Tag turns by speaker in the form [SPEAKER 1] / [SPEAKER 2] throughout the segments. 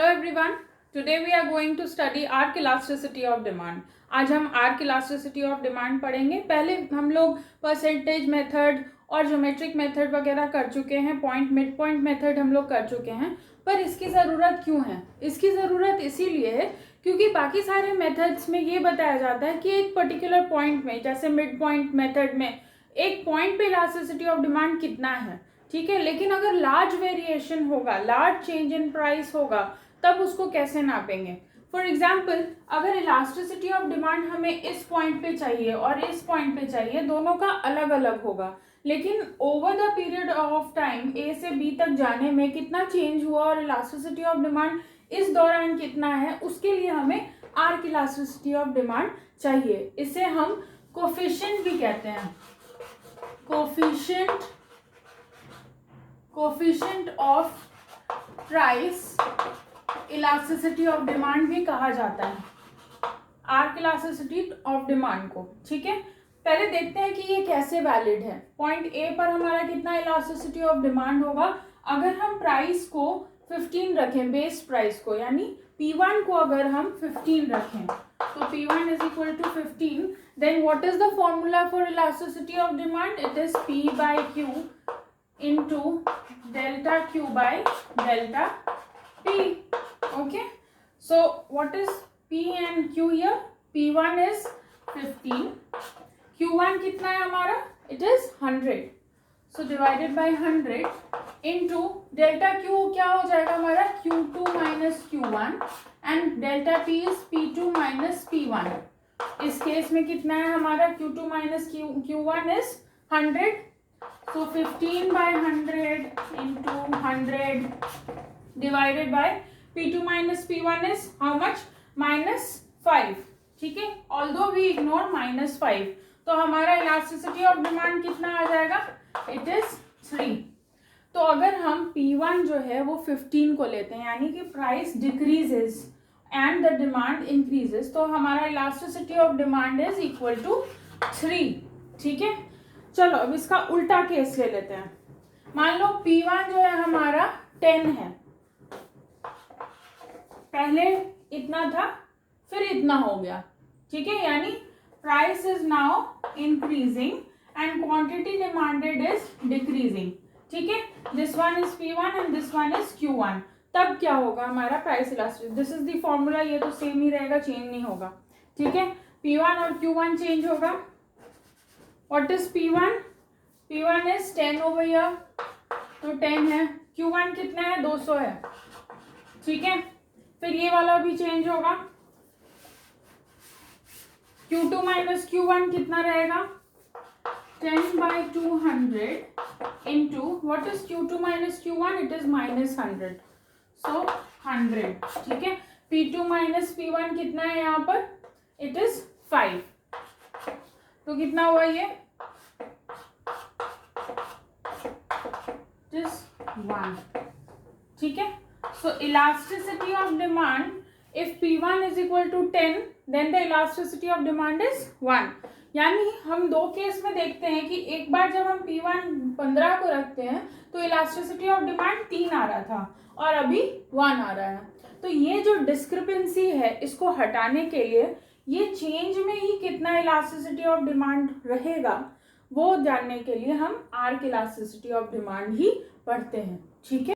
[SPEAKER 1] Hello everyone. Today we are going to study arc elasticity of demand. आज हम arc elasticity of demand पढ़ेंगे. पहले हम लोग परसेंटेज मेथड और ज्योमेट्रिक मेथड वगैरह कर चुके हैं, पॉइंट मिड पॉइंट मेथड हम लोग कर चुके हैं. पर इसकी ज़रूरत क्यों है? इसकी ज़रूरत इसीलिए है क्योंकि बाकी सारे मेथड्स में ये बताया जाता है कि एक पर्टिकुलर पॉइंट में, जैसे मिड पॉइंट मेथड में, एक पॉइंट पे इलास्टिसिटी ऑफ डिमांड कितना है, ठीक है. लेकिन अगर लार्ज वेरिएशन होगा, लार्ज चेंज इन प्राइस होगा, तब उसको कैसे नापेंगे? फॉर एग्जाम्पल, अगर इलास्टिसिटी ऑफ डिमांड हमें इस पॉइंट पे चाहिए और इस पॉइंट पे चाहिए, दोनों का अलग अलग होगा, लेकिन over the period of time A से बी तक जाने में कितना चेंज हुआ और इलास्टिसिटी ऑफ डिमांड इस दौरान कितना है, उसके लिए हमें आर्क इलास्टिसिटी ऑफ डिमांड चाहिए. इसे हम कोफिशिएंट भी कहते हैं. Coefficient of price elasticity of demand भी कहा जाता है, आर्क इलास्टिसिटी ऑफ डिमांड को. ठीक है, पहले देखते हैं कि ये कैसे वैलिड है. पॉइंट ए पर हमारा कितना इलास्टिसिटी ऑफ डिमांड होगा? अगर हम प्राइस को 15 रखें, बेस प्राइस को, यानी P1 को अगर हम 15 रखें, तो P1 is equal to 15, then what is the formula for elasticity of demand? It is P by Q into delta Q by delta P. Okay, so what is P and Q here? P1 is 15, Q1 कितना है हमारा? It is 100, so divided by 100 into delta Q क्या हो जाएगा हमारा? Q2 minus Q1 and delta P is P2 minus P1. इस case में कितना है हमारा? Q2 minus Q1 is 100, so 15 by 100 into 100 divided by P2 minus P1 is how much? -5. ठीक है, although we ignore -5, तो हमारा इलास्टिसिटी ऑफ डिमांड कितना आ जाएगा? It is 3. तो अगर हम P1 जो है वो 15 को लेते हैं, यानी कि price decreases and the demand increases, तो हमारा elasticity of demand is equal to 3. ठीक है, चलो अब इसका उल्टा केस ले लेते हैं. मान लो P1 जो है हमारा 10 है, पहले इतना था फिर इतना हो गया. ठीक है, यानी price is now increasing and quantity demanded is decreasing. ठीक है, this one is P1 and this one is Q1. तब क्या होगा हमारा price elasticity? This is the formula, ये तो सेम ही रहेगा, चेंज नहीं होगा. ठीक है, P1 और Q1 चेंज होगा. What is P1? P1 is 10 over here, तो 10 है. Q1 कितना है? 200 है. ठीक है, फिर ये वाला भी चेंज होगा. Q2 माइनस Q1 कितना रहेगा? 10 by 200 into what is Q2 minus Q1? It is -100, so 100. ठीक है, P2 minus P1 कितना है यहाँ पर? It is 5. तो कितना हुआ ये? It is 1. ठीक है, so elasticity of demand, if P1 is equal to 10, then the elasticity of demand is 1. यानी हम दो केस में देखते हैं कि एक बार जब हम P1 15 को रखते हैं तो इलास्टिसिटी ऑफ डिमांड 3 आ रहा था और अभी 1 आ रहा है. तो ये जो डिस्क्रिपेंसी है, इसको हटाने के लिए, ये चेंज में ही कितना इलास्टिसिटी ऑफ डिमांड रहेगा वो जानने के लिए हम आर्क इलास्टिसिटी ऑफ डिमांड ही पढ़ते हैं. ठीक है,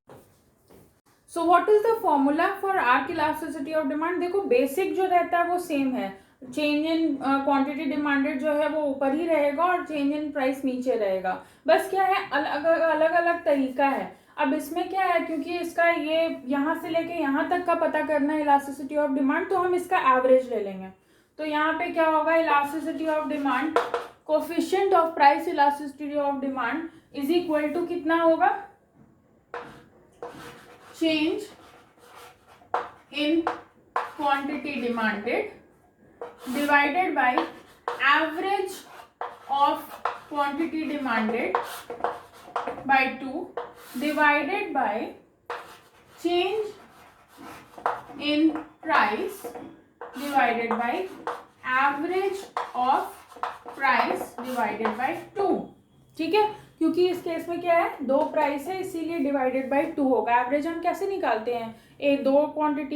[SPEAKER 1] so what is the formula for arc elasticity of demand? देखो, बेसिक जो रहता है वो सेम है. चेंज इन क्वांटिटी डिमांडेड जो है वो ऊपर ही रहेगा और चेंज इन प्राइस नीचे रहेगा. बस क्या है, अलग अलग तरीका है. अब इसमें क्या है, क्योंकि इसका ये यहाँ से लेके यहाँ तक का पता करना है इलास्टिसिटी ऑफ डिमांड, तो हम इसका एवरेज ले लेंगे. तो यहाँ पे क्या होगा? Elasticity of demand, coefficient of price elasticity of demand is equal to कितना होगा? Change in quantity demanded divided by average of quantity demanded by 2 divided by change in price divided by average of price divided by 2. ठीक है, क्योंकि इस case में क्या है, दो प्राइस है इसीलिए डिवाइडेड बाई 2 होगा। एवरेज हम कैसे निकालते हैं, दो क्वांटिटी